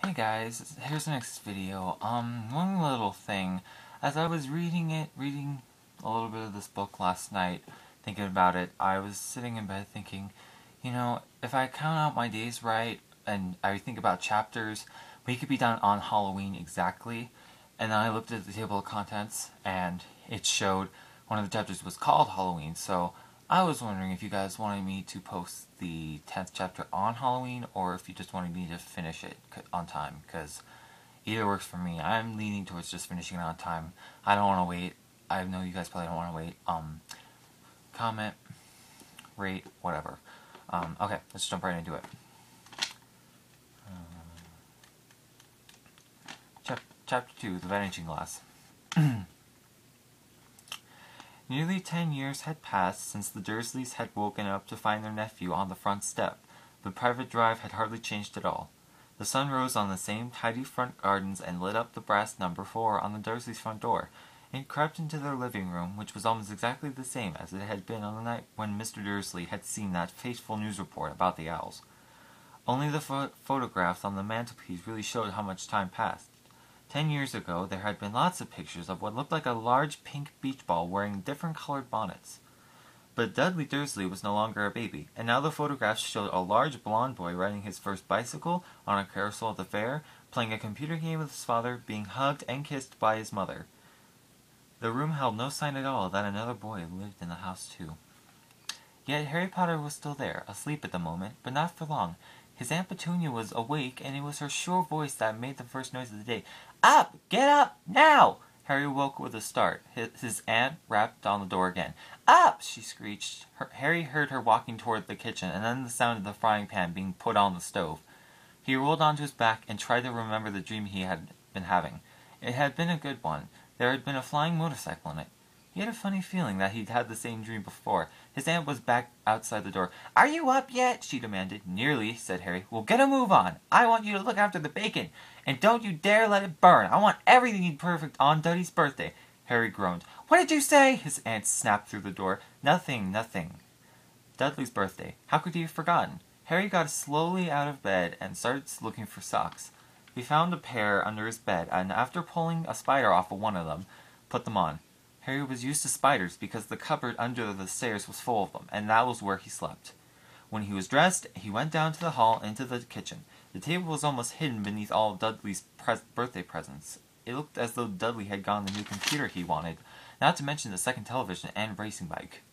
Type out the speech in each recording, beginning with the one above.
Hey guys, here's the next video. One little thing. As I was reading a little bit of this book last night, thinking about it, I was sitting in bed thinking, if I count out my days right, and I think about chapters, we could be done on Halloween exactly. And then I looked at the table of contents, and it showed one of the chapters was called Halloween, so I was wondering if you guys wanted me to post the 10th chapter on Halloween, or if you just wanted me to finish it on time, because either works for me. I'm leaning towards just finishing it on time. I don't want to wait. I know you guys probably don't want to wait. Comment, rate, whatever. Okay, let's jump right into it. Chapter 2, The Vanishing Glass. Nearly 10 years had passed since the Dursleys had woken up to find their nephew on the front step. The private drive had hardly changed at all. The sun rose on the same tidy front gardens and lit up the brass number 4 on the Dursleys' front door. It crept into their living room, which was almost exactly the same as it had been on the night when Mr. Dursley had seen that fateful news report about the owls. Only the photographs on the mantelpiece really showed how much time passed. 10 years ago, there had been lots of pictures of what looked like a large pink beach ball wearing different colored bonnets. But Dudley Dursley was no longer a baby, and now the photographs showed a large blond boy riding his first bicycle on a carousel at the fair, playing a computer game with his father, being hugged and kissed by his mother. The room held no sign at all that another boy lived in the house too. Yet Harry Potter was still there, asleep at the moment, but not for long. His Aunt Petunia was awake, and it was her sure voice that made the first noise of the day. "Up! Get up! Now!" Harry woke with a start. His aunt rapped on the door again. "Up!" she screeched. Harry heard her walking toward the kitchen, and then the sound of the frying pan being put on the stove. He rolled onto his back and tried to remember the dream he had been having. It had been a good one. There had been a flying motorcycle in it. He had a funny feeling that he'd had the same dream before. His aunt was back outside the door. "Are you up yet?" she demanded. "Nearly," said Harry. "Well, get a move on. I want you to look after the bacon. And don't you dare let it burn. I want everything to be perfect on Dudley's birthday." Harry groaned. "What did you say?" His aunt snapped through the door. Nothing. Dudley's birthday. How could he have forgotten? Harry got slowly out of bed and started looking for socks. He found a pair under his bed, and after pulling a spider off of one of them, put them on. Harry was used to spiders because the cupboard under the stairs was full of them, and that was where he slept. When he was dressed, he went down to the hall into the kitchen. The table was almost hidden beneath all of Dudley's birthday presents. It looked as though Dudley had gotten the new computer he wanted, not to mention the second television and racing bike.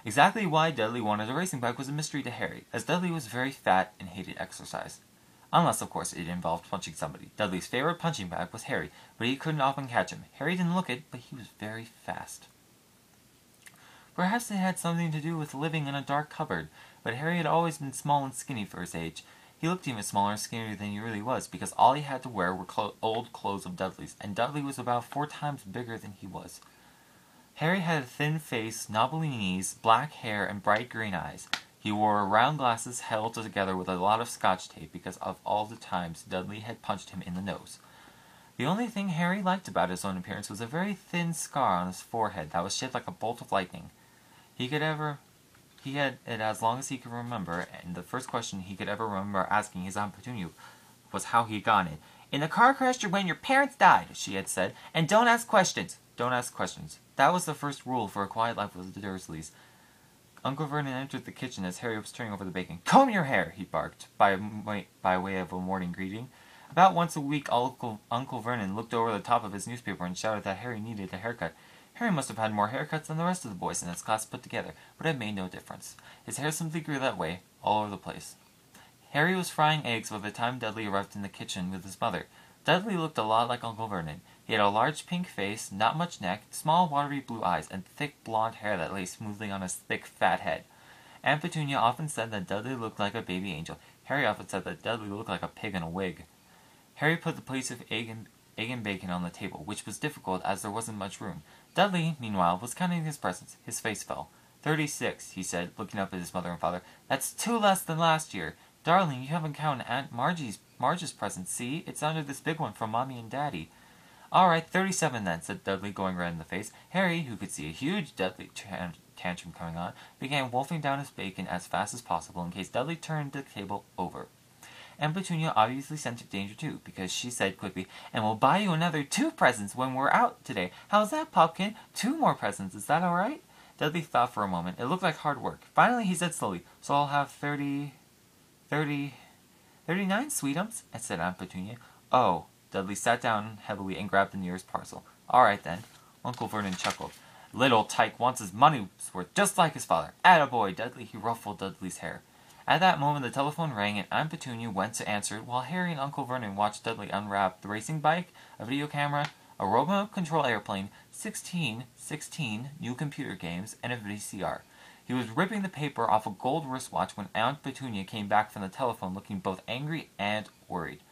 Exactly why Dudley wanted a racing bike was a mystery to Harry, as Dudley was very fat and hated exercise. Unless, of course, it involved punching somebody. Dudley's favorite punching bag was Harry, but he couldn't often catch him. Harry didn't look it, but he was very fast. Perhaps it had something to do with living in a dark cupboard, but Harry had always been small and skinny for his age. He looked even smaller and skinnier than he really was, because all he had to wear were old clothes of Dudley's, and Dudley was about 4 times bigger than he was. Harry had a thin face, knobbly knees, black hair, and bright green eyes. He wore round glasses held together with a lot of scotch tape because of all the times Dudley had punched him in the nose. The only thing Harry liked about his own appearance was a very thin scar on his forehead that was shaped like a bolt of lightning. He had it as long as he could remember, and the first question he could ever remember asking his Aunt Petunia was how he had gotten it. "In the car crash when your parents died," she had said, "and don't ask questions." Don't ask questions. That was the first rule for a quiet life with the Dursleys. Uncle Vernon entered the kitchen as Harry was turning over the bacon. "Comb your hair," he barked, by way of a morning greeting. About once a week, Uncle Vernon looked over the top of his newspaper and shouted that Harry needed a haircut. Harry must have had more haircuts than the rest of the boys in his class put together, but it made no difference. His hair simply grew that way, all over the place. Harry was frying eggs by the time Dudley arrived in the kitchen with his mother. Dudley looked a lot like Uncle Vernon. He had a large pink face, not much neck, small watery blue eyes, and thick blonde hair that lay smoothly on his thick fat head. Aunt Petunia often said that Dudley looked like a baby angel. Harry often said that Dudley looked like a pig in a wig. Harry put the plates of egg and bacon on the table, which was difficult as there wasn't much room. Dudley, meanwhile, was counting his presents. His face fell. 36, he said, looking up at his mother and father. "That's 2 less than last year. Darling, you haven't counted Aunt Marge's present, see? It's under this big one from Mommy and Daddy." "All right, 37 then," said Dudley, going red in the face. Harry, who could see a huge Dudley tantrum coming on, began wolfing down his bacon as fast as possible in case Dudley turned the table over. Aunt Petunia obviously scented danger too, because she said quickly, "And we'll buy you another 2 presents when we're out today. How's that, Pumpkin? 2 more presents, is that alright?" Dudley thought for a moment. It looked like hard work. Finally he said slowly, "So I'll have 39 sweetums," said Aunt Petunia. "Oh." Dudley sat down heavily and grabbed the nearest parcel. "Alright then." Uncle Vernon chuckled. "Little Tyke wants his money's worth, just like his father. Attaboy, Dudley." He ruffled Dudley's hair. At that moment the telephone rang and Aunt Petunia went to answer it while Harry and Uncle Vernon watched Dudley unwrap the racing bike, a video camera, a remote control airplane, 16 new computer games, and a VCR. He was ripping the paper off a gold wristwatch when Aunt Petunia came back from the telephone looking both angry and worried.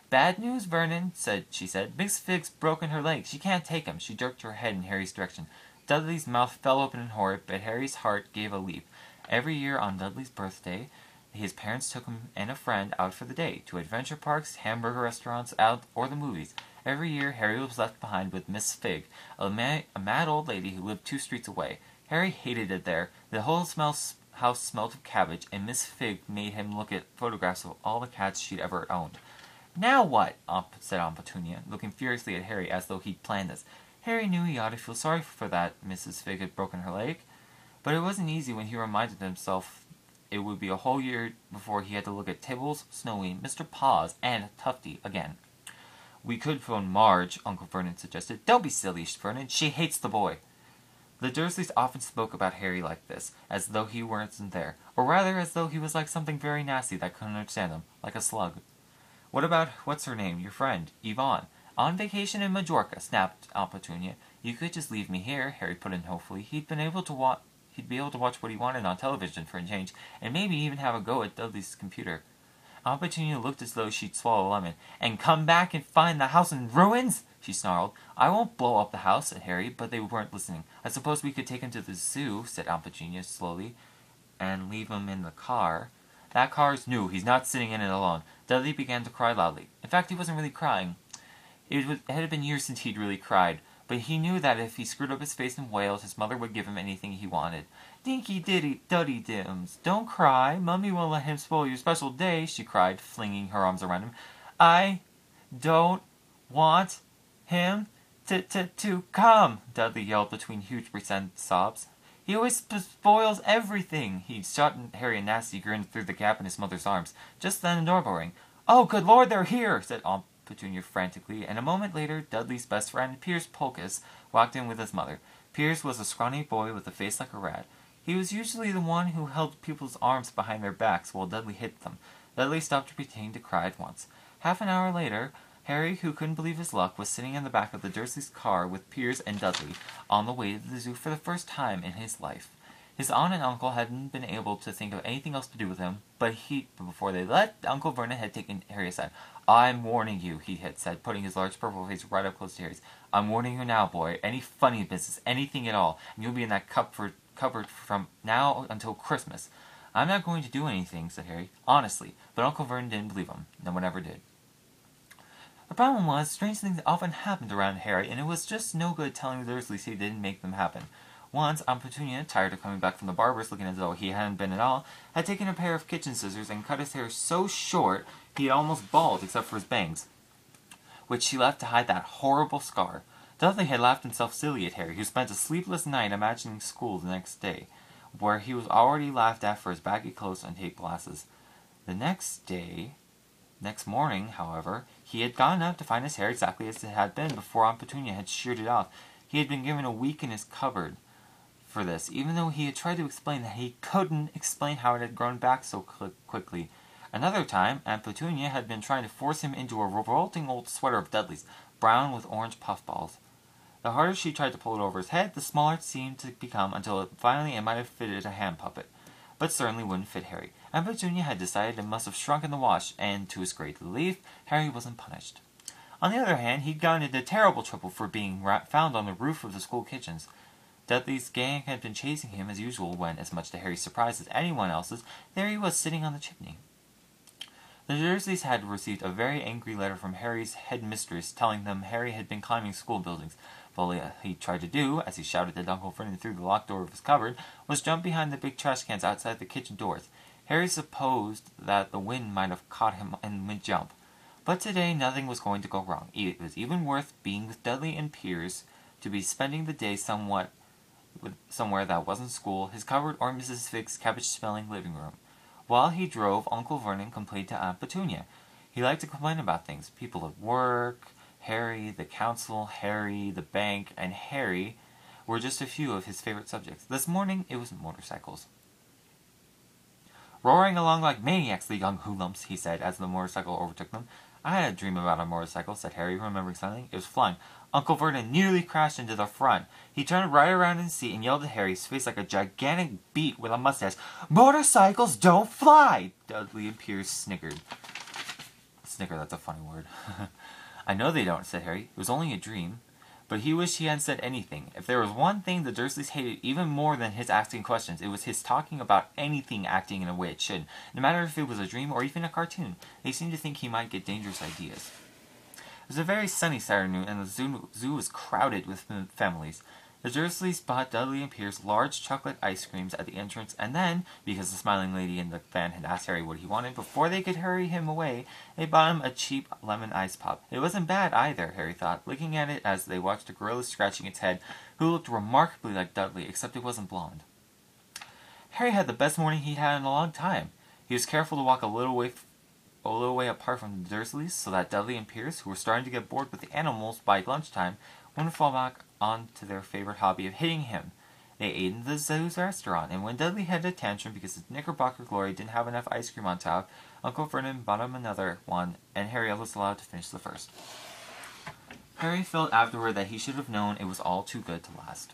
"Bad news, Vernon," she said. "Miss Fig's broken her leg. She can't take him." She jerked her head in Harry's direction. Dudley's mouth fell open in horror, but Harry's heart gave a leap. Every year on Dudley's birthday, his parents took him and a friend out for the day, to adventure parks, hamburger restaurants, out, or the movies. Every year, Harry was left behind with Miss Fig, a mad old lady who lived 2 streets away. Harry hated it there. The whole house smelled of cabbage, and Miss Fig made him look at photographs of all the cats she'd ever owned. "Now what?" said Aunt Petunia, looking furiously at Harry as though he'd planned this. Harry knew he ought to feel sorry for that Mrs. Fig had broken her leg, but it wasn't easy when he reminded himself it would be a whole year before he had to look at Tibbles, Snowy, Mr. Paws, and Tufty again. "We could phone Marge," Uncle Vernon suggested. "Don't be silly, Vernon. She hates the boy." The Dursleys often spoke about Harry like this, as though he weren't there, or rather as though he was like something very nasty that couldn't understand them, like a slug. "What about what's-her-name, your friend, Yvonne?" "On vacation in Majorca," snapped Aunt Petunia. "You could just leave me here," Harry put in hopefully. He'd be able to watch what he wanted on television for a change, and maybe even have a go at Dudley's computer. Aunt Petunia looked as though she'd swallow a lemon. "And come back and find the house in ruins?" she snarled. "I won't blow up the house," said Harry, but they weren't listening. "I suppose we could take him to the zoo," said Aunt Petunia slowly, "and leave him in the car." "That car's new. He's not sitting in it alone." Dudley began to cry loudly. In fact, he wasn't really crying. It had been years since he'd really cried, but he knew that if he screwed up his face and wailed, his mother would give him anything he wanted. "Dinky Duddy Dims, don't cry. Mummy won't let him spoil your special day," she cried, flinging her arms around him. "I don't want him to come," Dudley yelled between huge resent sobs. "He always spoils everything." He shot Harry a nasty grin through the gap in his mother's arms. Just then the doorbell rang. "Oh, good Lord, they're here!" said Aunt Petunia frantically, and a moment later Dudley's best friend, Piers Polkiss, walked in with his mother. Piers was a scrawny boy with a face like a rat. He was usually the one who held people's arms behind their backs while Dudley hit them. Dudley stopped pretending to cry at once. Half an hour later, Harry, who couldn't believe his luck, was sitting in the back of the Dursleys' car with Piers and Dudley, on the way to the zoo for the first time in his life. His aunt and uncle hadn't been able to think of anything else to do with him, but before they left, Uncle Vernon had taken Harry aside. "I'm warning you," he had said, putting his large purple face right up close to Harry's. "I'm warning you now, boy. Any funny business, anything at all, and you'll be in that cupboard from now until Christmas." "I'm not going to do anything," said Harry, honestly, but Uncle Vernon didn't believe him. No one ever did. The problem was, strange things often happened around Harry, and it was just no good telling the Dursleys he didn't make them happen. Once, Aunt Petunia, tired of coming back from the barber's looking as though he hadn't been at all, had taken a pair of kitchen scissors and cut his hair so short he had almost bald except for his bangs, which she left to hide that horrible scar. Dudley had laughed himself silly at Harry, who spent a sleepless night imagining school the next day, where he was already laughed at for his baggy clothes and tape glasses. Next morning, however, he had gotten up to find his hair exactly as it had been before Aunt Petunia had sheared it off. He had been given a week in his cupboard for this, even though he had tried to explain that he couldn't explain how it had grown back so quickly. Another time, Aunt Petunia had been trying to force him into a revolting old sweater of Dudley's, brown with orange puffballs. The harder she tried to pull it over his head, the smaller it seemed to become until finally it might have fitted a hand puppet, but certainly wouldn't fit Harry. Aunt Petunia had decided it must have shrunk in the wash, and to his great relief, Harry wasn't punished. On the other hand, he'd gotten into terrible trouble for being found on the roof of the school kitchens. Dudley's gang had been chasing him as usual when, as much to Harry's surprise as anyone else's, there he was sitting on the chimney. The Dursleys had received a very angry letter from Harry's headmistress telling them Harry had been climbing school buildings. All he tried to do, as he shouted at Uncle Vernon through the locked door of his cupboard, was jump behind the big trash cans outside the kitchen doors. Harry supposed that the wind might have caught him in mid-jump. But today nothing was going to go wrong. It was even worth being with Dudley and Piers to be spending the day somewhere that wasn't school, his cupboard, or Mrs. Fig's cabbage-smelling living room. While he drove, Uncle Vernon complained to Aunt Petunia. He liked to complain about things. People at work, Harry, the council, Harry, the bank, and Harry were just a few of his favorite subjects. This morning, it was motorcycles. "Roaring along like maniacs, the young hoodlums," he said, as the motorcycle overtook them. "I had a dream about a motorcycle," said Harry, remembering something. It was flying. Uncle Vernon nearly crashed into the front. He turned right around in his seat and yelled at Harry, his face like a gigantic beet with a mustache. "Motorcycles don't fly!" Dudley and Piers snickered. Snicker, that's a funny word. "I know they don't," said Harry. "It was only a dream." But he wished he hadn't said anything. If there was one thing the Dursleys hated even more than his asking questions, it was his talking about anything acting in a way it shouldn't, no matter if it was a dream or even a cartoon. They seemed to think he might get dangerous ideas. It was a very sunny Saturday noon, and the zoo was crowded with families. The Dursleys bought Dudley and Piers large chocolate ice creams at the entrance, and then, because the smiling lady in the van had asked Harry what he wanted, before they could hurry him away, they bought him a cheap lemon ice pop. It wasn't bad either, Harry thought, looking at it as they watched a gorilla scratching its head, who looked remarkably like Dudley, except it wasn't blonde. Harry had the best morning he'd had in a long time. He was careful to walk a little way apart from the Dursleys, so that Dudley and Piers, who were starting to get bored with the animals by lunchtime, wouldn't fall back on to their favorite hobby of hitting him. They ate in the zoo's restaurant, and when Dudley had a tantrum because his Knickerbocker Glory didn't have enough ice cream on top, Uncle Vernon bought him another one, and Harry was allowed to finish the first. Harry felt afterward that he should have known it was all too good to last.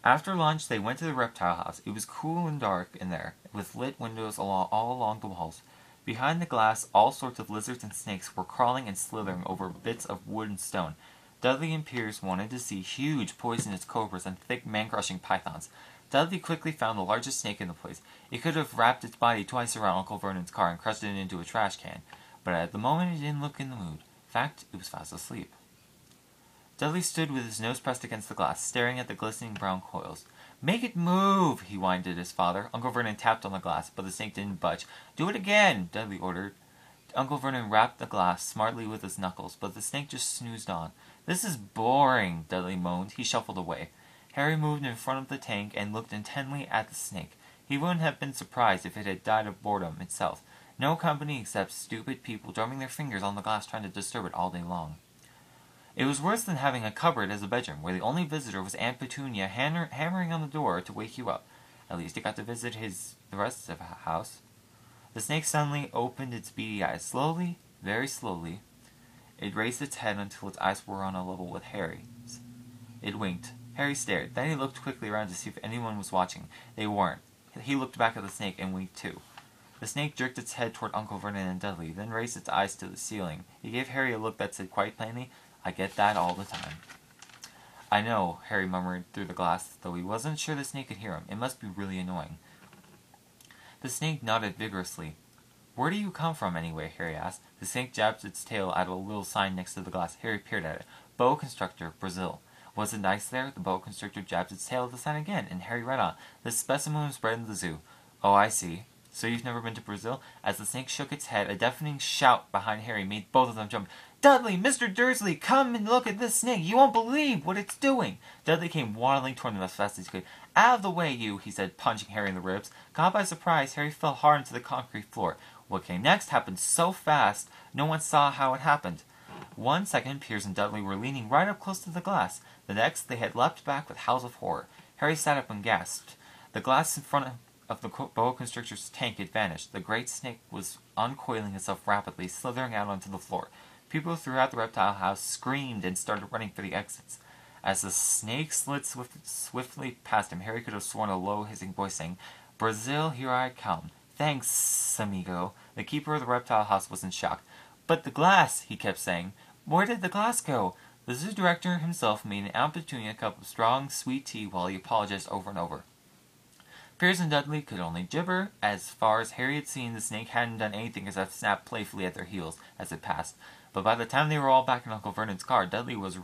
After lunch, they went to the reptile house. It was cool and dark in there, with lit windows all along the walls. Behind the glass, all sorts of lizards and snakes were crawling and slithering over bits of wood and stone. Dudley and Piers wanted to see huge poisonous cobras and thick man-crushing pythons. Dudley quickly found the largest snake in the place. It could have wrapped its body twice around Uncle Vernon's car and crushed it into a trash can, but at the moment it didn't look in the mood. In fact, it was fast asleep. Dudley stood with his nose pressed against the glass, staring at the glistening brown coils. "Make it move!" he whined at his father. Uncle Vernon tapped on the glass, but the snake didn't budge. "Do it again!" Dudley ordered. Uncle Vernon rapped the glass smartly with his knuckles, but the snake just snoozed on. "This is boring," Dudley moaned. He shuffled away. Harry moved in front of the tank and looked intently at the snake. He wouldn't have been surprised if it had died of boredom itself. No company except stupid people drumming their fingers on the glass trying to disturb it all day long. It was worse than having a cupboard as a bedroom, where the only visitor was Aunt Petunia hammering on the door to wake you up. At least he got to visit the rest of the house. The snake suddenly opened its beady eyes. Slowly, very slowly, it raised its head until its eyes were on a level with Harry's. It winked. Harry stared. Then he looked quickly around to see if anyone was watching. They weren't. He looked back at the snake and winked too. The snake jerked its head toward Uncle Vernon and Dudley, then raised its eyes to the ceiling. He gave Harry a look that said quite plainly, "I get that all the time." "I know," Harry murmured through the glass, though he wasn't sure the snake could hear him. It must be really annoying. The snake nodded vigorously. "Where do you come from, anyway?" Harry asked. The snake jabbed its tail at a little sign next to the glass. Harry peered at it. "Boa Constrictor, Brazil." Was it nice there? The boa constrictor jabbed its tail at the sign again, and Harry read on. "This specimen was bred in the zoo." "Oh, I see. So you've never been to Brazil?" As the snake shook its head, a deafening shout behind Harry made both of them jump. "Dudley! Mr. Dursley! Come and look at this snake! You won't believe what it's doing!" Dudley came waddling toward them as fast as he could. "Out of the way, you!" he said, punching Harry in the ribs. Caught by surprise, Harry fell hard into the concrete floor. What came next happened so fast, no one saw how it happened. 1 second, Piers and Dudley were leaning right up close to the glass. The next, they had leapt back with howls of horror. Harry sat up and gasped. The glass in front of the boa constrictor's tank had vanished. The great snake was uncoiling itself rapidly, slithering out onto the floor. People throughout the reptile house screamed and started running for the exits. As the snake slid swiftly past him, Harry could have sworn a low, hissing voice saying, "Brazil, here I come. Thanks, amigo." The keeper of the reptile house was in shock. "But the glass," he kept saying. "Where did the glass go?" The zoo director himself made an Aunt Petunia cup of strong, sweet tea while he apologized over and over. Piers and Dudley could only gibber. As far as Harry had seen, the snake hadn't done anything except snap playfully at their heels as it passed. But by the time they were all back in Uncle Vernon's car, Dudley was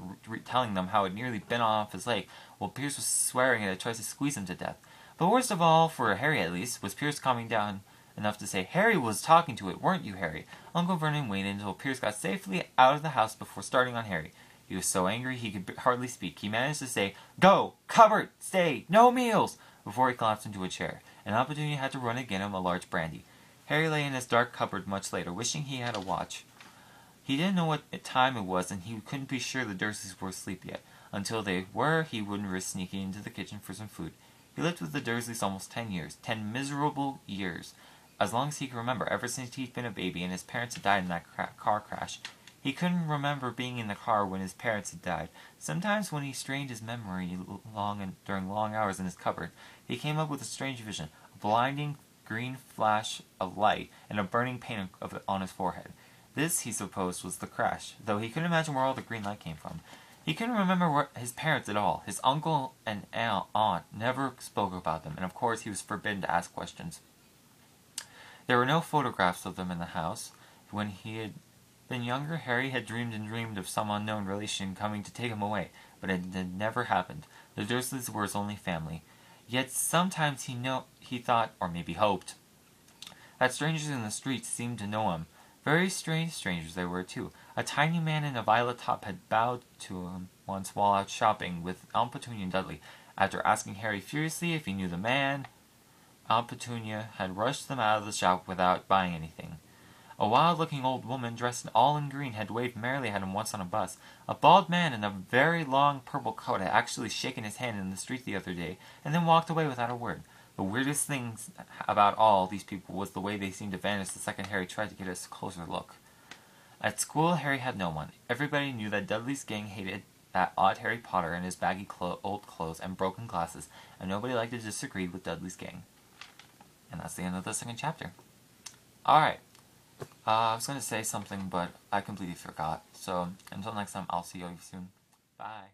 telling them how it nearly bent off his leg, while Piers was swearing it had tried to squeeze him to death. But worst of all, for Harry at least, was Piers calming down enough to say, "Harry was talking to it, weren't you, Harry?" Uncle Vernon waited until Piers got safely out of the house before starting on Harry. He was so angry he could hardly speak. He managed to say, "Go! Cupboard! Stay! No meals!" before he collapsed into a chair, and Aunt Petunia had to run and get him a large brandy. Harry lay in his dark cupboard much later, wishing he had a watch. He didn't know what time it was, and he couldn't be sure the Dursleys were asleep yet. Until they were, he wouldn't risk sneaking into the kitchen for some food. He lived with the Dursleys almost 10 years. 10 miserable years. As long as he could remember, ever since he'd been a baby and his parents had died in that car crash. He couldn't remember being in the car when his parents had died. Sometimes when he strained his memory during long hours in his cupboard, he came up with a strange vision. A blinding green flash of light and a burning pain on his forehead. This, he supposed, was the crash, though he couldn't imagine where all the green light came from. He couldn't remember his parents at all. His uncle and aunt never spoke about them, and of course he was forbidden to ask questions. There were no photographs of them in the house. When he had been younger, Harry had dreamed and dreamed of some unknown relation coming to take him away, but it had never happened. The Dursleys were his only family. Yet sometimes he thought, or maybe hoped, that strangers in the streets seemed to know him. Very strange strangers they were, too. A tiny man in a violet top had bowed to him once while out shopping with Aunt Petunia and Dudley. After asking Harry furiously if he knew the man, Aunt Petunia had rushed them out of the shop without buying anything. A wild-looking old woman dressed all in green had waved merrily at him once on a bus. A bald man in a very long purple coat had actually shaken his hand in the street the other day, and then walked away without a word. The weirdest thing about all these people was the way they seemed to vanish the second Harry tried to get a closer look. At school, Harry had no one. Everybody knew that Dudley's gang hated that odd Harry Potter in his baggy old clothes and broken glasses, and nobody liked to disagree with Dudley's gang. And that's the end of the second chapter. Alright. I was going to say something, but I completely forgot. So, until next time, I'll see you soon. Bye.